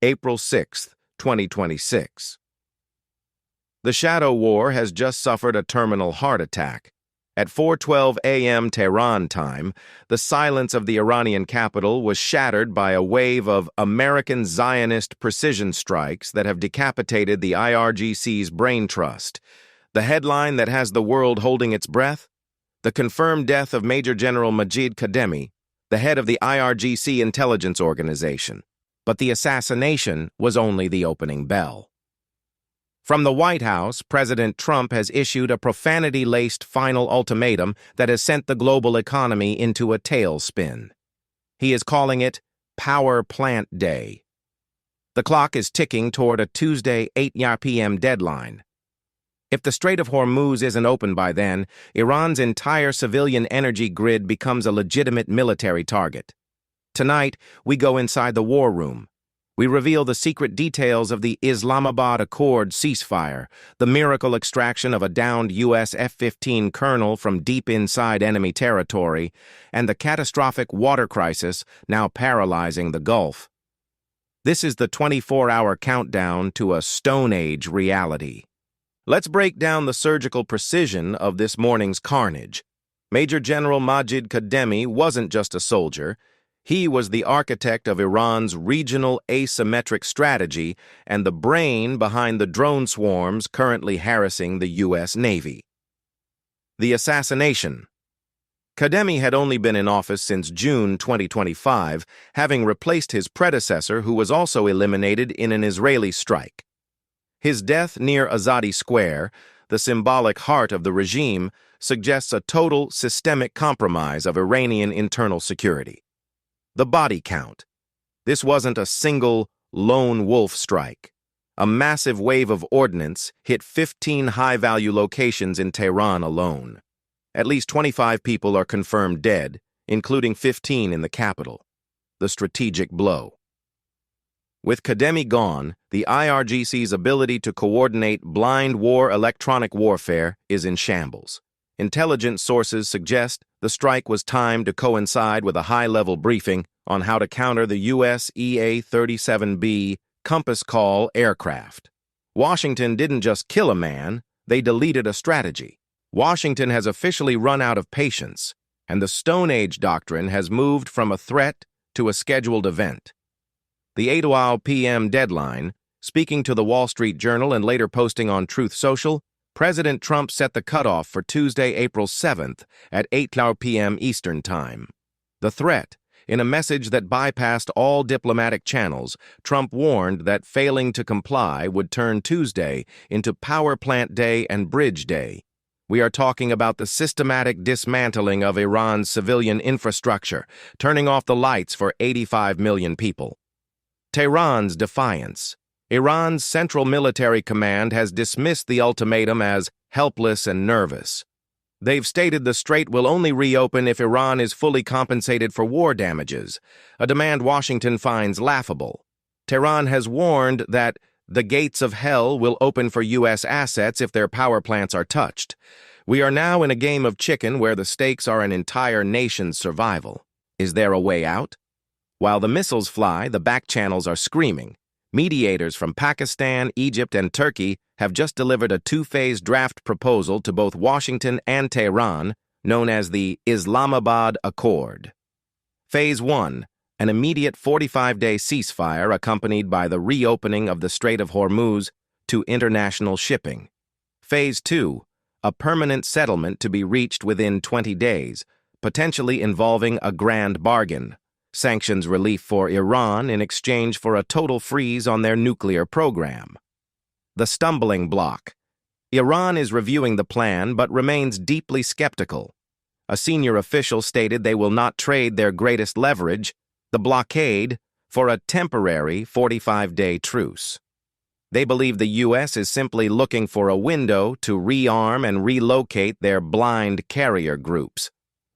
April 6, 2026. The Shadow War has just suffered a terminal heart attack. At 4:12 a.m. Tehran time, the silence of the Iranian capital was shattered by a wave of American Zionist precision strikes that have decapitated the IRGC's brain trust. The headline that has the world holding its breath? The confirmed death of Major General Majid Khademi, the head of the IRGC Intelligence organization. But the assassination was only the opening bell. From the White House, President Trump has issued a profanity-laced final ultimatum that has sent the global economy into a tailspin. He is calling it Power Plant Day. The clock is ticking toward a Tuesday 8 p.m. deadline. If the Strait of Hormuz isn't open by then, Iran's entire civilian energy grid becomes a legitimate military target. Tonight, we go inside the war room. We reveal the secret details of the Islamabad Accord ceasefire, the miracle extraction of a downed U.S. F-15 colonel from deep inside enemy territory, and the catastrophic water crisis now paralyzing the Gulf. This is the 24-hour countdown to a Stone Age reality. Let's break down the surgical precision of this morning's carnage. Major General Majid Khademi wasn't just a soldier. He was the architect of Iran's regional asymmetric strategy and the brain behind the drone swarms currently harassing the U.S. Navy. The assassination. Khademi had only been in office since June 2025, having replaced his predecessor who was also eliminated in an Israeli strike. His death near Azadi Square, the symbolic heart of the regime, suggests a total systemic compromise of Iranian internal security. The body count. This wasn't a single lone wolf strike. A massive wave of ordnance hit 15 high-value locations in Tehran alone. At least 25 people are confirmed dead, including 15 in the capital. The strategic blow. With Khademi gone, the IRGC's ability to coordinate blind war electronic warfare is in shambles. Intelligence sources suggest the strike was timed to coincide with a high-level briefing on how to counter the U.S. EA-37B Compass Call aircraft. Washington didn't just kill a man, they deleted a strategy. Washington has officially run out of patience, and the Stone Age doctrine has moved from a threat to a scheduled event. The 8 p.m. deadline, speaking to the Wall Street Journal and later posting on Truth Social, President Trump set the cutoff for Tuesday, April 7th at 8 p.m. Eastern Time. The threat. In a message that bypassed all diplomatic channels, Trump warned that failing to comply would turn Tuesday into Power Plant Day and Bridge Day. We are talking about the systematic dismantling of Iran's civilian infrastructure, turning off the lights for 85 million people. Tehran's defiance. Iran's Central Military Command has dismissed the ultimatum as helpless and nervous. They've stated the strait will only reopen if Iran is fully compensated for war damages, a demand Washington finds laughable. Tehran has warned that the gates of hell will open for U.S. assets if their power plants are touched. We are now in a game of chicken where the stakes are an entire nation's survival. Is there a way out? While the missiles fly, the back channels are screaming. Mediators from Pakistan, Egypt, and Turkey have just delivered a two-phase draft proposal to both Washington and Tehran, known as the Islamabad Accord. Phase 1, an immediate 45-day ceasefire accompanied by the reopening of the Strait of Hormuz to international shipping. Phase 2, a permanent settlement to be reached within 20 days, potentially involving a grand bargain. Sanctions relief for Iran in exchange for a total freeze on their nuclear program. The stumbling block. Iran is reviewing the plan but remains deeply skeptical. A senior official stated they will not trade their greatest leverage, the blockade, for a temporary 45-day truce. They believe the U.S. is simply looking for a window to rearm and relocate their blind carrier groups.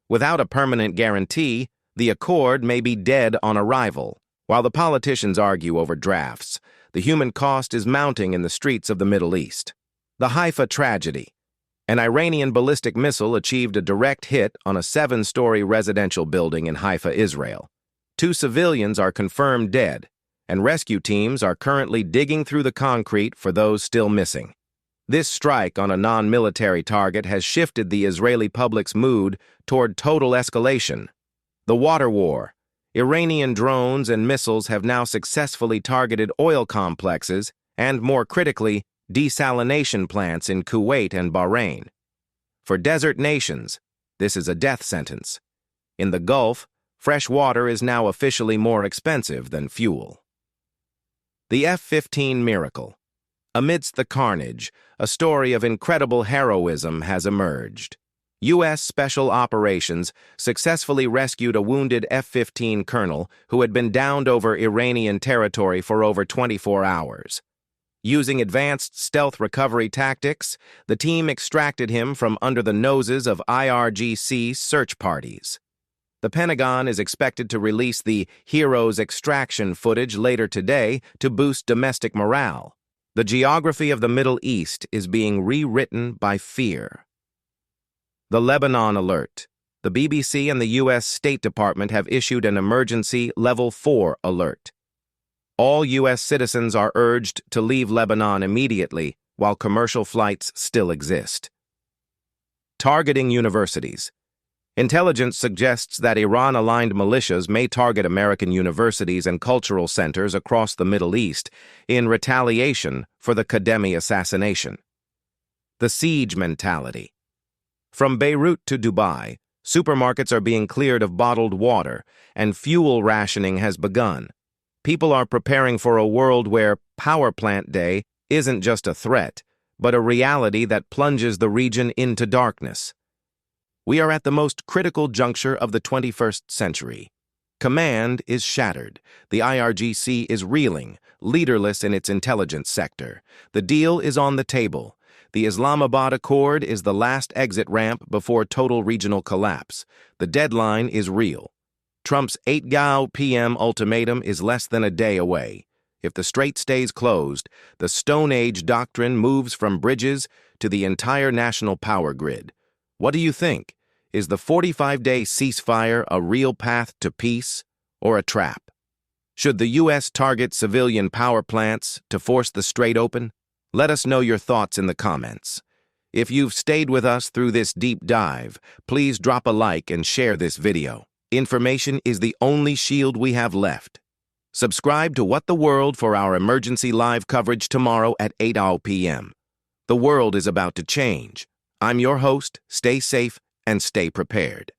Without a permanent guarantee, the accord may be dead on arrival. While the politicians argue over drafts, the human cost is mounting in the streets of the Middle East. The Haifa tragedy. An Iranian ballistic missile achieved a direct hit on a 7-story residential building in Haifa, Israel. 2 civilians are confirmed dead, and rescue teams are currently digging through the concrete for those still missing. This strike on a non-military target has shifted the Israeli public's mood toward total escalation. The water war. Iranian drones and missiles have now successfully targeted oil complexes and, more critically, desalination plants in Kuwait and Bahrain. For desert nations, this is a death sentence. In the Gulf, fresh water is now officially more expensive than fuel. The F-15 miracle. Amidst the carnage, a story of incredible heroism has emerged. U.S. Special Operations successfully rescued a wounded F-15 colonel who had been downed over Iranian territory for over 24 hours. Using advanced stealth recovery tactics, the team extracted him from under the noses of IRGC search parties. The Pentagon is expected to release the hero's extraction footage later today to boost domestic morale. The geography of the Middle East is being rewritten by fear. The Lebanon alert. The BBC and the U.S. State Department have issued an emergency Level 4 alert. All U.S. citizens are urged to leave Lebanon immediately while commercial flights still exist. Targeting universities. Intelligence suggests that Iran-aligned militias may target American universities and cultural centers across the Middle East in retaliation for the Khademi assassination. The siege mentality. From Beirut to Dubai, supermarkets are being cleared of bottled water, and fuel rationing has begun. People are preparing for a world where Power Plant Day isn't just a threat, but a reality that plunges the region into darkness. We are at the most critical juncture of the 21st century. Command is shattered. The IRGC is reeling, leaderless in its intelligence sector. The deal is on the table. The Islamabad Accord is the last exit ramp before total regional collapse. The deadline is real. Trump's 8 p.m. ultimatum is less than a day away. If the strait stays closed, the Stone Age doctrine moves from bridges to the entire national power grid. What do you think? Is the 45-day ceasefire a real path to peace or a trap? Should the U.S. target civilian power plants to force the strait open? Let us know your thoughts in the comments. If you've stayed with us through this deep dive, please drop a like and share this video. Information is the only shield we have left. Subscribe to What the World for our emergency live coverage tomorrow at 8 p.m. The world is about to change. I'm your host. Stay safe and stay prepared.